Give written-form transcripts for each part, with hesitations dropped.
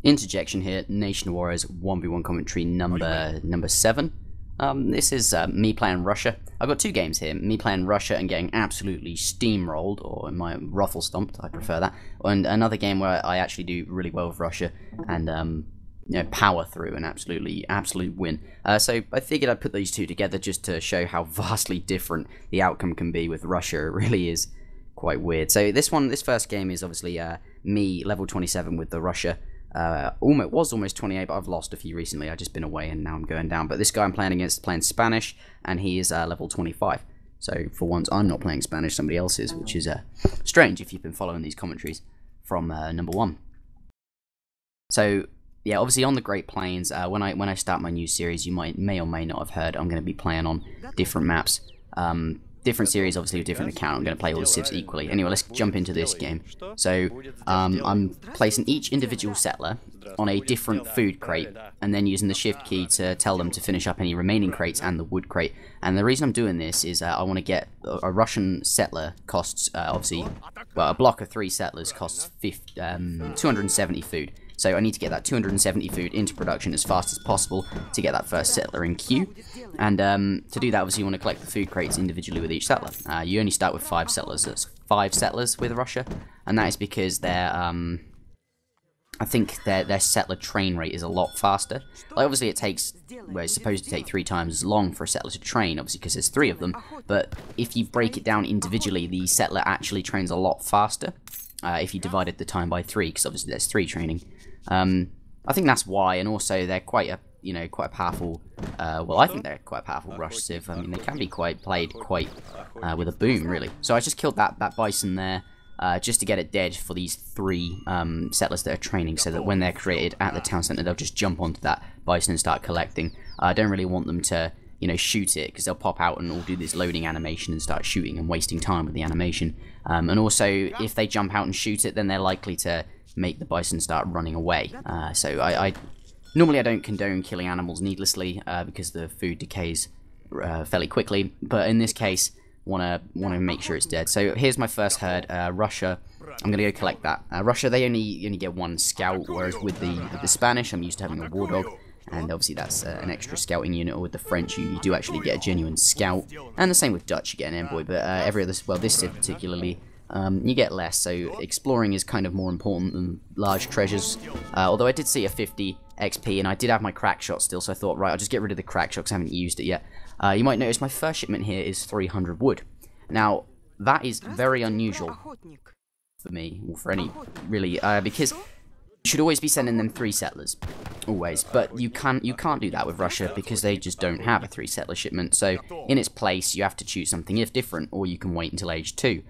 Interjection here, Nation Warriors 1v1 commentary number 7. This is me playing Russia. I've got two games here, me playing Russia and getting absolutely steamrolled, or in my ruffle stomped, I prefer that, and another game where I actually do really well with Russia and you know, power through and absolute win. So I figured I'd put these two together just to show how vastly different the outcome can be with Russia. It really is quite weird. So this first game is obviously me level 27 with the Russia. Almost 28, but I've lost a few recently. I've just been away and now I'm going down. But this guy I'm playing against is playing Spanish, and he is level 25. So for once, I'm not playing Spanish, somebody else is, which is strange if you've been following these commentaries from number 1. So yeah, obviously on the Great Plains, when I start my new series, you may or may not have heard I'm going to be playing on different maps. Different series, obviously, with different account. I'm going to play all the civs equally. Anyway, let's jump into this game. So, I'm placing each individual settler on a different food crate, and then using the shift key to tell them to finish up any remaining crates and the wood crate. And the reason I'm doing this is I want to get a Russian settler costs, obviously, well, a block of 3 settlers costs 270 food. So I need to get that 270 food into production as fast as possible to get that first settler in queue. And to do that, obviously, you want to collect the food crates individually with each settler. You only start with 5 settlers. That's 5 settlers with Russia, and that is because their I think their settler train rate is a lot faster. Like, obviously, it takes, well, it's supposed to take 3 times as long for a settler to train, obviously, because there's 3 of them. But if you break it down individually, the settler actually trains a lot faster. If you divided the time by 3, because obviously there's 3 training. I think that's why, and also they're quite a powerful. Well, I think they're quite a powerful rush civ. I mean, they can be played with a boom, really. So I just killed that bison there, just to get it dead for these 3 settlers that are training, so that when they're created at the town center, they'll just jump onto that bison and start collecting. I don't really want them to, you know, shoot it, because they'll pop out and all do this loading animation and start shooting and wasting time with the animation. And also, if they jump out and shoot it, then they're likely to make the bison start running away. So normally I don't condone killing animals needlessly, because the food decays fairly quickly. But in this case, wanna make sure it's dead. So here's my first herd, Russia. I'm gonna go collect that. Russia, they only get 1 scout, whereas with the Spanish, I'm used to having a war dog. And obviously that's an extra scouting unit, or with the French you do actually get a genuine scout. And the same with Dutch, you get an envoy, but every other, well, this civ particularly, you get less, so exploring is kind of more important than large treasures. Although I did see a 50 XP, and I did have my crack shot still, so I thought, right, I'll just get rid of the crack shot because I haven't used it yet. You might notice my first shipment here is 300 wood. Now, that is very unusual for me, or for any, really, because you should always be sending them 3 settlers, always. But you can't do that with Russia, because they just don't have a 3 settler shipment. So in its place, you have to choose something if different, or you can wait until age 2.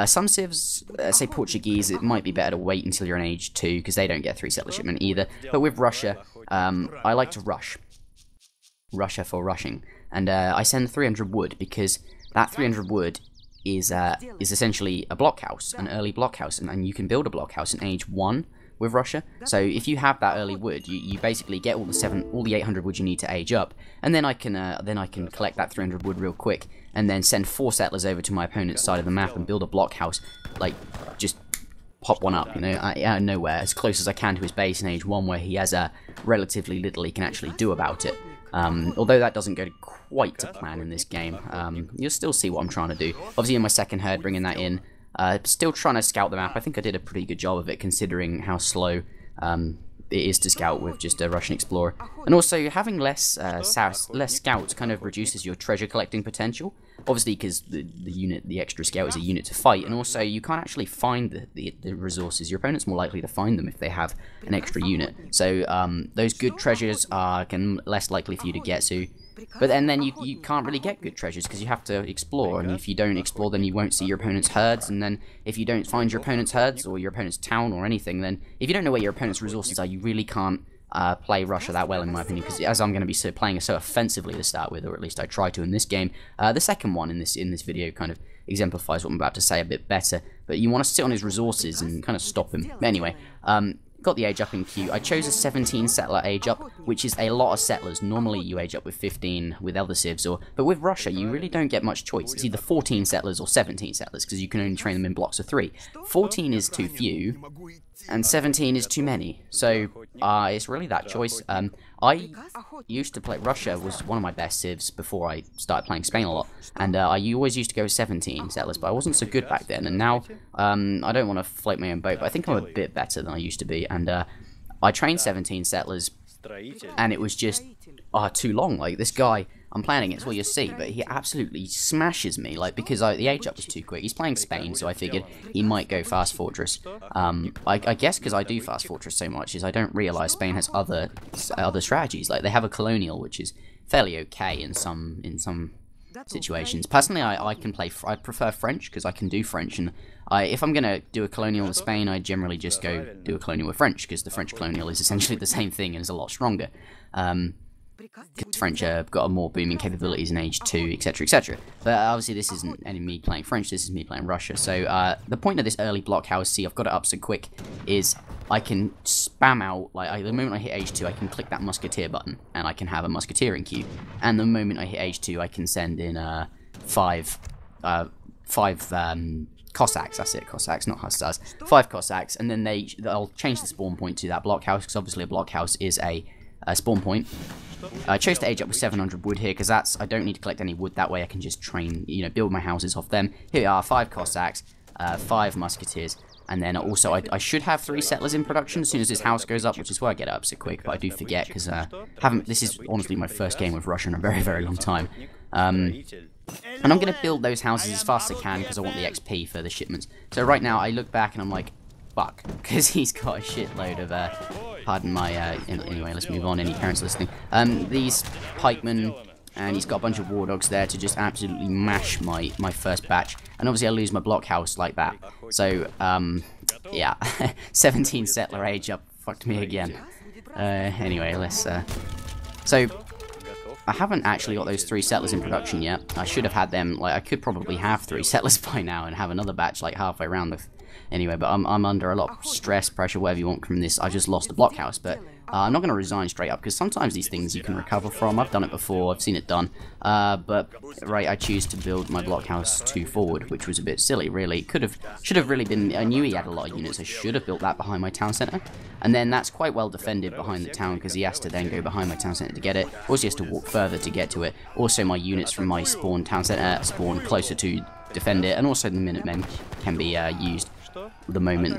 Some civs, say Portuguese, it might be better to wait until you're in age 2, because they don't get 3 settler shipment either. But with Russia, I like to rush. Russia for rushing. And I send 300 wood, because that 300 wood is essentially a blockhouse, an early blockhouse, and you can build a blockhouse in age 1 with Russia. So if you have that early wood, you basically get all the 800 wood you need to age up, and then I can collect that 300 wood real quick, and then send 4 settlers over to my opponent's side of the map and build a blockhouse, like just pop one up, you know, out of nowhere, as close as I can to his base in age 1, where he has relatively little he can actually do about it. Although that doesn't go quite to plan in this game, you'll still see what I'm trying to do. Obviously in my second herd, bringing that in. Still trying to scout the map. I think I did a pretty good job of it, considering how slow it is to scout with just a Russian explorer. And also, having less scouts kind of reduces your treasure collecting potential. Obviously, because the extra scout is a unit to fight, and also you can't actually find the resources. Your opponent's more likely to find them if they have an extra unit. So those good treasures are less likely for you to get to. But then you can't really get good treasures, because you have to explore, and if you don't explore, then you won't see your opponent's herds, and then if you don't find your opponent's herds, or your opponent's town, or anything, then if you don't know where your opponent's resources are, you really can't play Russia that well, in my opinion, because as I'm going to be playing so offensively to start with, or at least I try to in this game. The second one in this video kind of exemplifies what I'm about to say a bit better, but you want to sit on his resources and kind of stop him. But anyway, got the age up in queue. I chose a 17 settler age up, which is a lot of settlers. Normally you age up with 15 with other civs, but with Russia you really don't get much choice. It's either 14 settlers or 17 settlers, because you can only train them in blocks of 3. 14 is too few, and 17 is too many. So it's really that choice. I used to play Russia was one of my best civs before I started playing Spain a lot, and I always used to go 17 settlers, but I wasn't so good back then. And now I don't want to float my own boat, but I think I'm a bit better than I used to be. And I trained 17 settlers, and it was just too long. Like, this guy I'm playing against, well, you'll see, but he absolutely smashes me, like, because the age up was too quick. He's playing Spain, so I figured he might go Fast Fortress. I guess because I do Fast Fortress so much is I don't realise Spain has other strategies. Like, they have a colonial, which is fairly okay in some situations. Personally, I prefer French, because I can do French, and if I'm going to do a colonial with Spain, I generally just go do a colonial with French, because the French colonial is essentially the same thing and is a lot stronger. Because French have got more booming capabilities in Age 2, etc, etc. But obviously this isn't any me playing French, this is me playing Russia. So the point of this early blockhouse, see, I've got it up so quick, is I can spam out, like, the moment I hit Age 2, I can click that Musketeer button, and I can have a Musketeer in queue. And the moment I hit Age 2, I can send in five Cossacks, that's it, Cossacks, not Hussars. 5 Cossacks, and then they'll change the spawn point to that blockhouse, because obviously a blockhouse is a spawn point. I chose to age up with 700 wood here, because I don't need to collect any wood. That way I can just train, build my houses off them. Here we are, 5 Cossacks, 5 Musketeers, and then also I should have 3 settlers in production as soon as this house goes up, which is why I get it up so quick, but I do forget, because this is honestly my first game with Russia in a very, very long time. And I'm going to build those houses as fast as I can, because I want the XP for the shipments. So right now I look back and I'm like, fuck, because he's got a shitload of, pardon my, anyway, let's move on, any parents listening, these pikemen, and he's got a bunch of war dogs there to just absolutely mash my first batch, and obviously I lose my blockhouse like that, so, yeah, 17 settler age up, fucked me again. Anyway, let's, so, I haven't actually got those 3 settlers in production yet. I should have had them, like, I could probably have 3 settlers by now and have another batch, like, halfway around the... Anyway, but I'm under a lot of stress, pressure, whatever you want from this. I just lost the blockhouse, but I'm not going to resign straight up, because sometimes these things you can recover from. I've done it before, I've seen it done. But, right, I choose to build my blockhouse 2 forward, which was a bit silly, really. Should have really been, I knew he had a lot of units, I should have built that behind my town centre. And then that's quite well defended behind the town, because he has to then go behind my town centre to get it. Also, he has to walk further to get to it. Also, my units from my spawn town centre spawn closer to defend it, and also the Minutemen can be used the moment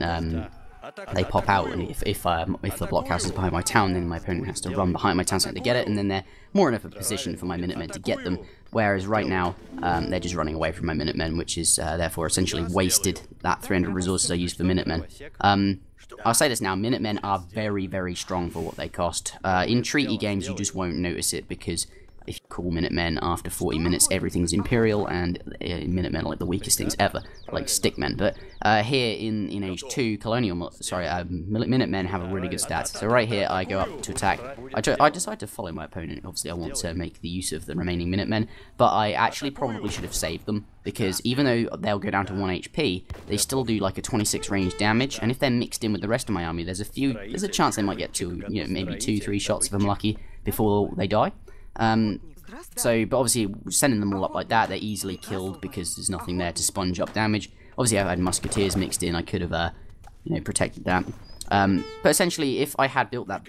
they pop out, and if the blockhouse is behind my town, then my opponent has to run behind my town centre to get it, and then they're more in a position for my Minutemen to get them, whereas right now they're just running away from my Minutemen, which is therefore essentially wasted that 300 resources I used for Minutemen. I'll say this now, Minutemen are very, very strong for what they cost. In treaty games you just won't notice it, because if you call Minutemen after 40 minutes, everything's Imperial, and Minutemen are like the weakest things ever, like Stickmen. But here in Age 2, Minutemen have a really good stats. So right here, I go up to attack. I decide to follow my opponent. Obviously, I want to make the use of the remaining Minutemen, but I actually probably should have saved them, because even though they'll go down to 1 HP, they still do like a 26 range damage, and if they're mixed in with the rest of my army, there's a chance they might get maybe 2-3 shots if I'm lucky before they die. But obviously sending them all up like that, they're easily killed because there's nothing there to sponge up damage. Obviously I had Musketeers mixed in, I could have protected that. But essentially, if I had built that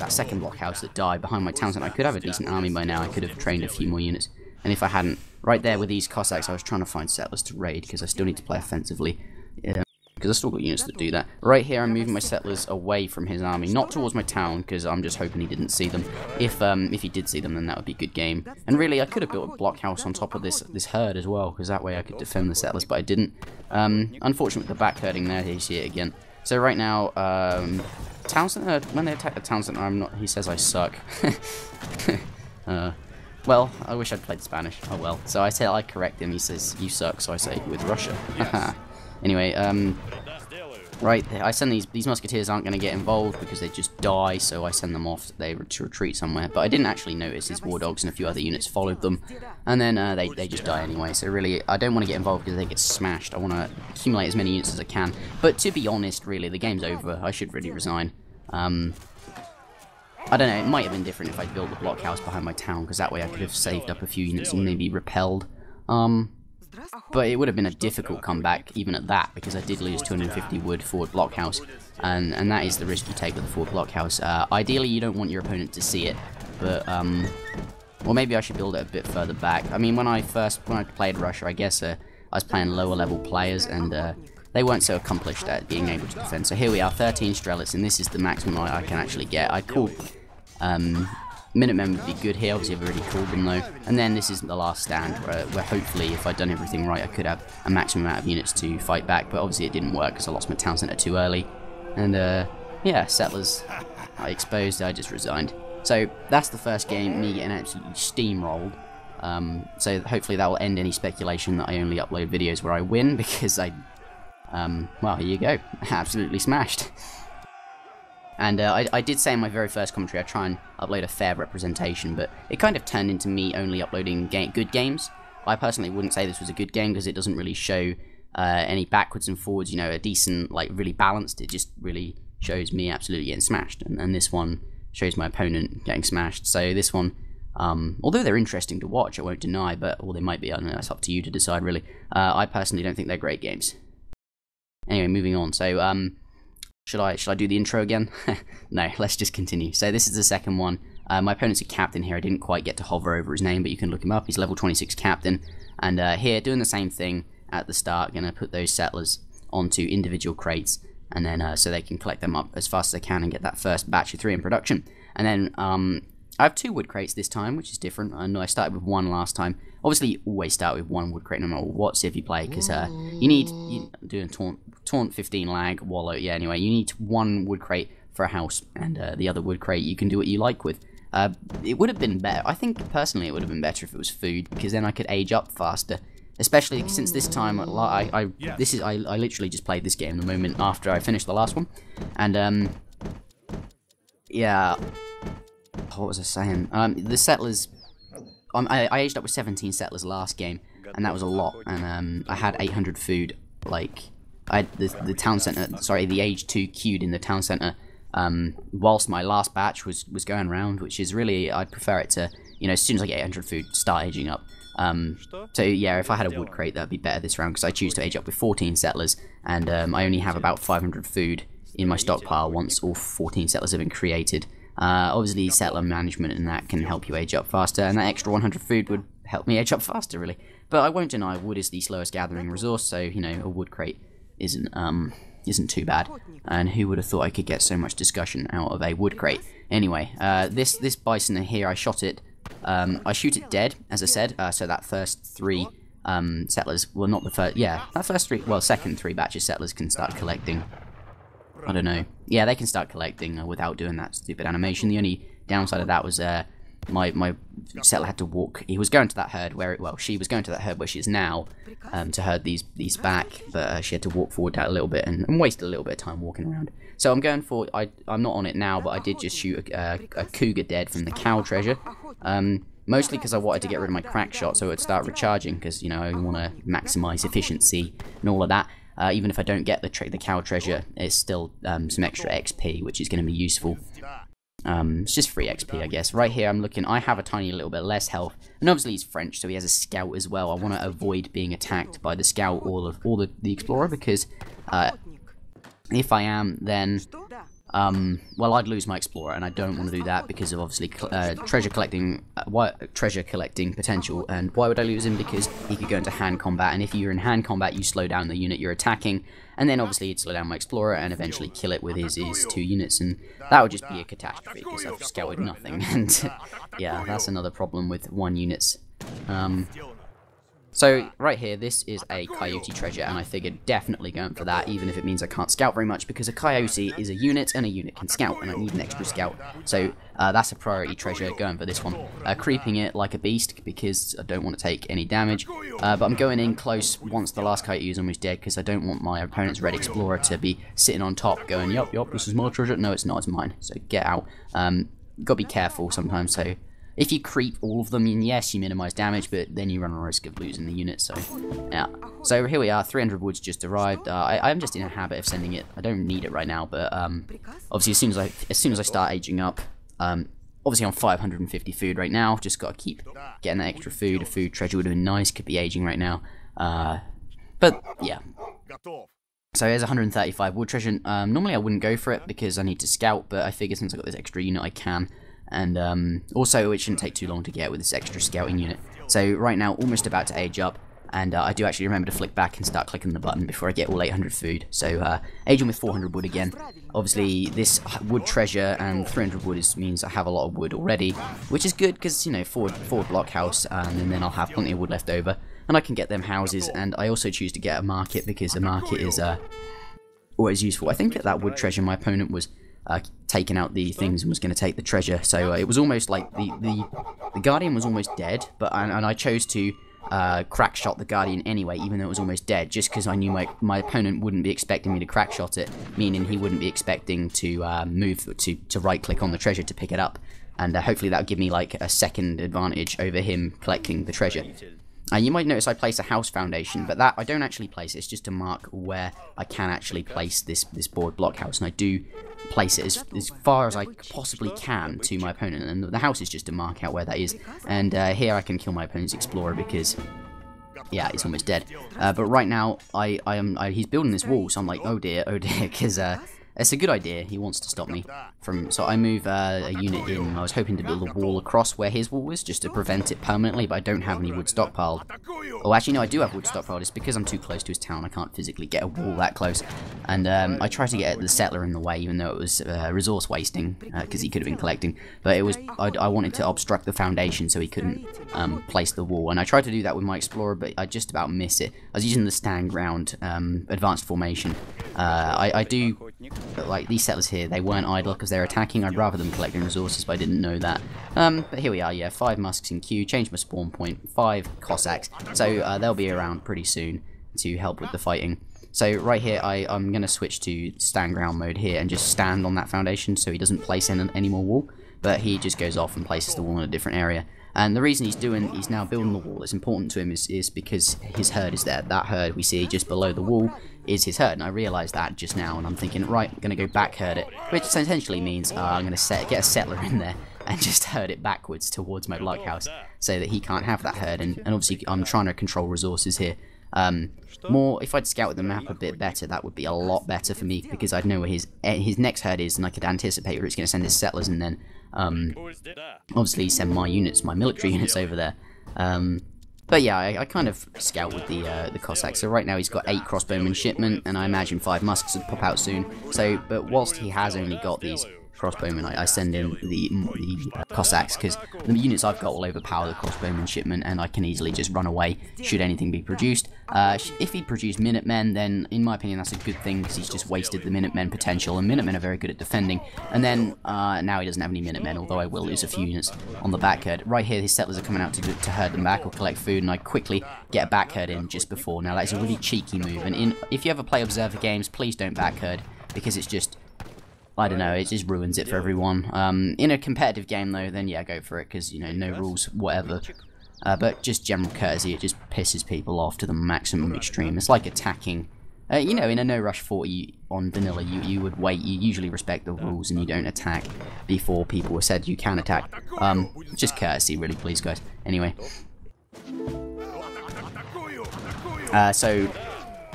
second blockhouse that died behind my town centre, I could have a decent army by now. I could have trained a few more units. And if I hadn't, right there with these Cossacks, I was trying to find settlers to raid, because I still need to play offensively. Because I've still got units that do that. Right here, I'm moving my settlers away from his army, not towards my town, because I'm just hoping he didn't see them. If he did see them, then that would be a good game. And really, I could have built a blockhouse on top of this herd as well, because that way I could defend the settlers, but I didn't. Unfortunately, with the back herding there, you see it again. So right now, town center, when they attack the town center, he says I suck. Well, I wish I'd played Spanish. Oh well. So I correct him, he says you suck, so I say with Russia. Anyway, Right, I send these musketeers aren't going to get involved because they just die, so I send them off to retreat somewhere. But I didn't actually notice his war dogs and a few other units followed them, and then they just die anyway. So really, I don't want to get involved because they get smashed. I want to accumulate as many units as I can. But to be honest, really, the game's over. I should really resign. I don't know, it might have been different if I built the blockhouse behind my town, because that way I could have saved up a few units and maybe repelled. But it would have been a difficult comeback, even at that, because I did lose 250 wood forward blockhouse, and that is the risk you take with the forward blockhouse. Ideally, you don't want your opponent to see it, but, well, maybe I should build it a bit further back. I mean, when I played Russia, I guess I was playing lower level players, and they weren't so accomplished at being able to defend. So here we are, 13 Strelets, and this is the maximum I can actually get. I called, Minutemen would be good here, obviously I've already called them though. And then this is the last stand, where hopefully if I'd done everything right I could have a maximum amount of units to fight back, but obviously it didn't work because I lost my town centre too early. And yeah, settlers I exposed, I just resigned. So that's the first game, me getting absolutely steamrolled. So hopefully that will end any speculation that I only upload videos where I win, because well, here you go, absolutely smashed. And I did say in my very first commentary I'd try and upload a fair representation, but it kind of turned into me only uploading good games. I personally wouldn't say this was a good game because it doesn't really show any backwards and forwards, you know, a decent, like, really balanced. It just really shows me absolutely getting smashed, and this one shows my opponent getting smashed. So this one, although they're interesting to watch, I won't deny, but, well, they might be, I don't know, that's up to you to decide, really. I personally don't think they're great games. Anyway, moving on. So, should I do the intro again? No, let's just continue. So this is the second one. My opponent's a captain here. I didn't quite get to hover over his name, but you can look him up. He's level 26 captain. And here, doing the same thing at the start, going to put those settlers onto individual crates, and then so they can collect them up as fast as they can and get that first batch of 3 in production. And then I have 2 wood crates this time, which is different. I know I started with 1 last time. Obviously, you always start with 1 wood crate no matter what civ you play, because you need, doing taunt 15 lag, wallow, yeah, anyway, you need 1 wood crate for a house, and the other wood crate you can do what you like with. It would have been better, I think personally it would have been better if it was food, because then I could age up faster. Especially since this time, I literally just played this game the moment after I finished the last one, and yeah, what was I saying? The settlers, I aged up with 17 settlers last game, and that was a lot, and I had 800 food, like, I had the town centre, sorry, the age 2 queued in the town centre, whilst my last batch was going around, which is really, I'd prefer it to, you know, as soon as I get 800 food, start aging up. So yeah, if I had a wood crate, that'd be better this round, because I choose to age up with 14 settlers, and I only have about 500 food in my stockpile once all 14 settlers have been created. Obviously, settler management and that can help you age up faster, and that extra 100 food would help me age up faster, really. But I won't deny wood is the slowest gathering resource, so, you know, a wood crate isn't too bad. And who would have thought I could get so much discussion out of a wood crate? Anyway, this bison here, I shot it. I shoot it dead, as I said, so that first 3 settlers, well, not the first, yeah, that first 3, well, second 3 batches settlers can start collecting. I don't know. Yeah, they can start collecting without doing that stupid animation. The only downside of that was my settler had to walk. He was going to that herd where, well, she was going to that herd where she is now to herd these back, but she had to walk forward that a little bit and waste a little bit of time walking around. So I'm going for, I'm not on it now, but I did just shoot a cougar dead from the cow treasure. Mostly because I wanted to get rid of my crack shot so it would start recharging, because, you know, I want to maximise efficiency and all of that. Even if I don't get the cow treasure, it's still some extra XP, which is going to be useful. It's just free XP, I guess. Right here, I'm looking, I have a tiny little bit less health, and obviously he's French, so he has a scout as well. I want to avoid being attacked by the scout or the explorer, because if I am, then well, I'd lose my explorer, and I don't want to do that because of obviously treasure collecting potential. And why would I lose him? Because he could go into hand combat, and if you're in hand combat, you slow down the unit you're attacking, and then obviously he'd slow down my explorer and eventually kill it with his 2 units, and that would just be a catastrophe because I've scouted nothing. And yeah, that's another problem with 1 units. So right here, this is a coyote treasure, and I figured definitely going for that, even if it means I can't scout very much, because a coyote is a unit, and a unit can scout, and I need an extra scout. So that's a priority treasure, going for this one. Creeping it like a beast, because I don't want to take any damage, but I'm going in close once the last coyote is almost dead, because I don't want my opponent's red explorer to be sitting on top going, yup, this is my treasure. No, it's not, it's mine, so get out. Gotta be careful sometimes, so if you creep all of them, yes, you minimise damage, but then you run a risk of losing the unit, so yeah. So here we are, 300 woods just arrived. I'm just in a habit of sending it. I don't need it right now, but obviously as soon as I start aging up, obviously on 550 food right now, just got to keep getting that extra food. A food treasure would have been nice, could be aging right now, but yeah. So here's 135 wood treasure. Normally I wouldn't go for it because I need to scout, but I figure since I got this extra unit I can. And also it shouldn't take too long to get with this extra scouting unit. So right now almost about to age up, and I do actually remember to flick back and start clicking the button before I get all 800 food. So aging with 400 wood again. Obviously this wood treasure and 300 wood means I have a lot of wood already, which is good because, you know, forward blockhouse, and then I'll have plenty of wood left over, and I can get them houses. And I also choose to get a market because a market is always useful. I think at that wood treasure my opponent was taking out the things and was going to take the treasure, so it was almost like the Guardian was almost dead, but and I chose to crack shot the Guardian anyway, even though it was almost dead, just because I knew my opponent wouldn't be expecting me to crack shot it, meaning he wouldn't be expecting to move to right click on the treasure to pick it up, and hopefully that would give me like a second advantage over him collecting the treasure. You might notice I place a house foundation, but that I don't actually place it. It's just to mark where I can actually place this board blockhouse, and I do place it as far as I possibly can to my opponent, and the house is just to mark out where that is. And here I can kill my opponent's explorer because, yeah, he's almost dead. But right now he's building this wall, so I'm like, oh dear, because it's a good idea. He wants to stop me from. So I move a unit in. I was hoping to build a wall across where his wall is, just to prevent it permanently, but I don't have any wood stockpiled. Oh, actually, no, I do have wood stockpiled. It's because I'm too close to his town. I can't physically get a wall that close. And I tried to get the settler in the way, even though it was resource wasting, because he could have been collecting. But it was I wanted to obstruct the foundation so he couldn't place the wall. And I tried to do that with my explorer, but I just about miss it. I was using the stand ground advanced formation. I do. But like these settlers here, they weren't idle because they're attacking. I'd rather them collecting resources, but I didn't know that. But here we are, yeah, 5 musks in queue, changed my spawn point, 5 Cossacks. So they'll be around pretty soon to help with the fighting. So right here, I'm going to switch to stand ground mode here and just stand on that foundation so he doesn't place any more wall. But he just goes off and places the wall in a different area. And the reason he's now building the wall that's important to him is because his herd is there. That herd we see just below the wall is his herd, and I realised that just now, and I'm thinking, right, I'm going to go back herd it, which essentially means I'm going to get a settler in there and just herd it backwards towards my blockhouse so that he can't have that herd, and obviously I'm trying to control resources here. If I'd scouted the map a bit better, that would be a lot better for me, because I'd know where his next herd is, and I could anticipate where it's going to send his settlers, and then obviously send my units, my military units over there. But yeah, I kind of scout with the Cossacks. So right now he's got 8 crossbowmen shipment, and I imagine 5 musks would pop out soon. So, but whilst he has only got these crossbowmen, I send in the Cossacks, because the units I've got will overpower the crossbowman shipment, and I can easily just run away should anything be produced. If he produced Minutemen, then in my opinion that's a good thing, because he's just wasted the Minutemen potential, and Minutemen are very good at defending. And then now he doesn't have any Minutemen, although I will lose a few units on the back herd. Right here his settlers are coming out to herd them back or collect food, and I quickly get a back herd in just before. Now that is a really cheeky move, and if you ever play Observer games, please don't back herd, because it's just, I don't know, it just ruins it for everyone. In a competitive game though, then yeah, go for it, because, you know, no rules, whatever. But just general courtesy, it just pisses people off to the maximum extreme. It's like attacking, you know, in a no rush 40 on vanilla, you would wait, you usually respect the rules and you don't attack before people have said you can attack. Just courtesy, really, please, guys. Anyway. So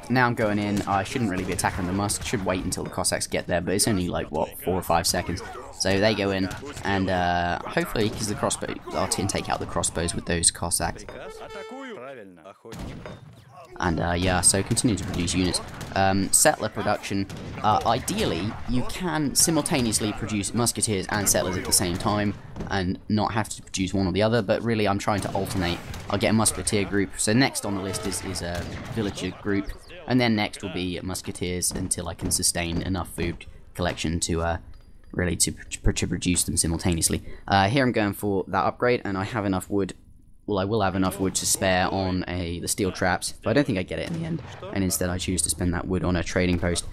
now I'm going in. I shouldn't really be attacking the musk. Should wait until the Cossacks get there, but it's only like, what, 4 or 5 seconds. So they go in, and hopefully, because the crossbow, I'll take out the crossbows with those Cossacks. And yeah, so continue to produce units. Settler production, ideally you can simultaneously produce musketeers and settlers at the same time and not have to produce one or the other, but really I'm trying to alternate. I'll get a musketeer group, so next on the list is a villager group, and then next will be musketeers until I can sustain enough food collection to really to produce them simultaneously. Here I'm going for that upgrade, and I have enough wood. Well, I will have enough wood to spare on the steel traps, but I don't think I get it in the end, and instead I choose to spend that wood on a trading post.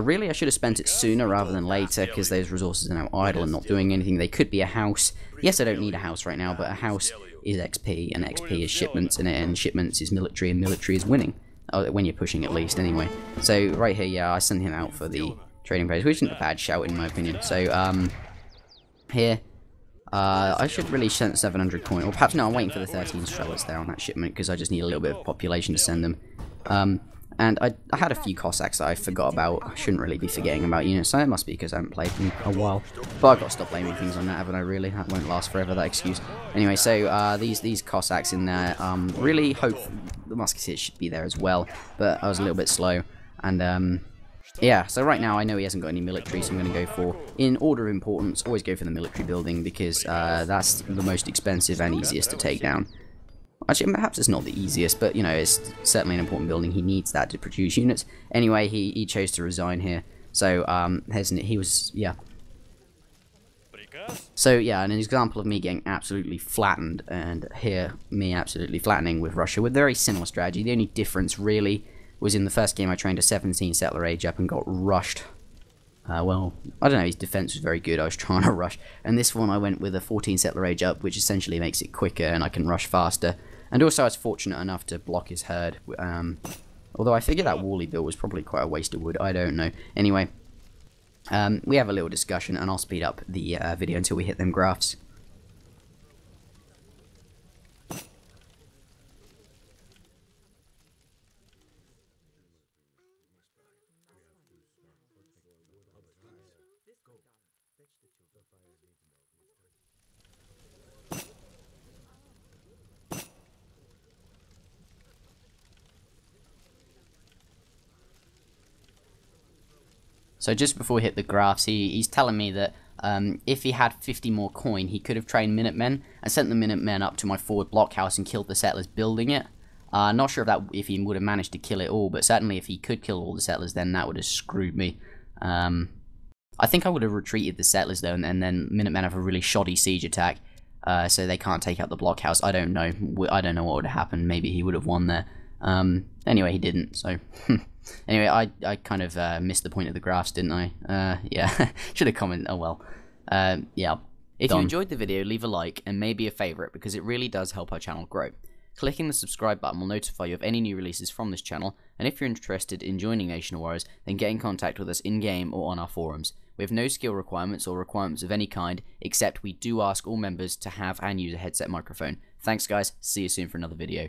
Really, I should have spent it sooner rather than later, because those resources are now idle and not doing anything. They could be a house. Yes, I don't need a house right now, but a house is XP, and XP is shipments, and shipments is military, and military is winning. When you're pushing, at least, anyway. So, right here, yeah, I sent him out for the trading post, which isn't a bad shout, in my opinion. So, here... I should really send 700 coin, or perhaps no, I'm waiting for the 13 strellas there on that shipment, because I just need a little bit of population to send them. And I had a few Cossacks that I forgot about. I shouldn't really be forgetting about units, so it must be because I haven't played in a while. But I've got to stop blaming things on that, haven't I, really? That won't last forever, that excuse. Anyway, so these Cossacks in there, really hope the Musketeers should be there as well, but I was a little bit slow, and yeah, so right now I know he hasn't got any military, so I'm going to go for, in order of importance, always go for the military building, because that's the most expensive and easiest to take down. Actually, perhaps it's not the easiest, but, you know, it's certainly an important building. He needs that to produce units. Anyway, he chose to resign here, so he was, yeah. So, yeah, an example of me getting absolutely flattened, and here, me absolutely flattening with Russia, with very similar strategy. The only difference, really, was in the first game I trained a 17 settler age up and got rushed. Well, I don't know, his defense was very good, I was trying to rush. And this one I went with a 14 settler age up, which essentially makes it quicker and I can rush faster. And also I was fortunate enough to block his herd. Although I figure that Wally build was probably quite a waste of wood, I don't know. Anyway, we have a little discussion and I'll speed up the video until we hit them graphs. So just before we hit the graphs, he's telling me that if he had 50 more coin, he could have trained Minutemen and sent the Minutemen up to my forward blockhouse and killed the settlers building it. Not sure if he would have managed to kill it all, but certainly if he could kill all the settlers, then that would have screwed me. I think I would have retreated the settlers though, and then Minutemen have a really shoddy siege attack, so they can't take out the blockhouse. I don't know. I don't know what would have happened. Maybe he would have won there. Anyway, he didn't, so... Anyway, I kind of missed the point of the graphs, didn't I? Yeah, should have commented, oh well. Yeah. If you enjoyed the video, leave a like and maybe a favourite, because it really does help our channel grow. Clicking the subscribe button will notify you of any new releases from this channel, and if you're interested in joining Nation Warriors, then get in contact with us in-game or on our forums. We have no skill requirements or requirements of any kind, except we do ask all members to have and use a headset microphone. Thanks guys, see you soon for another video.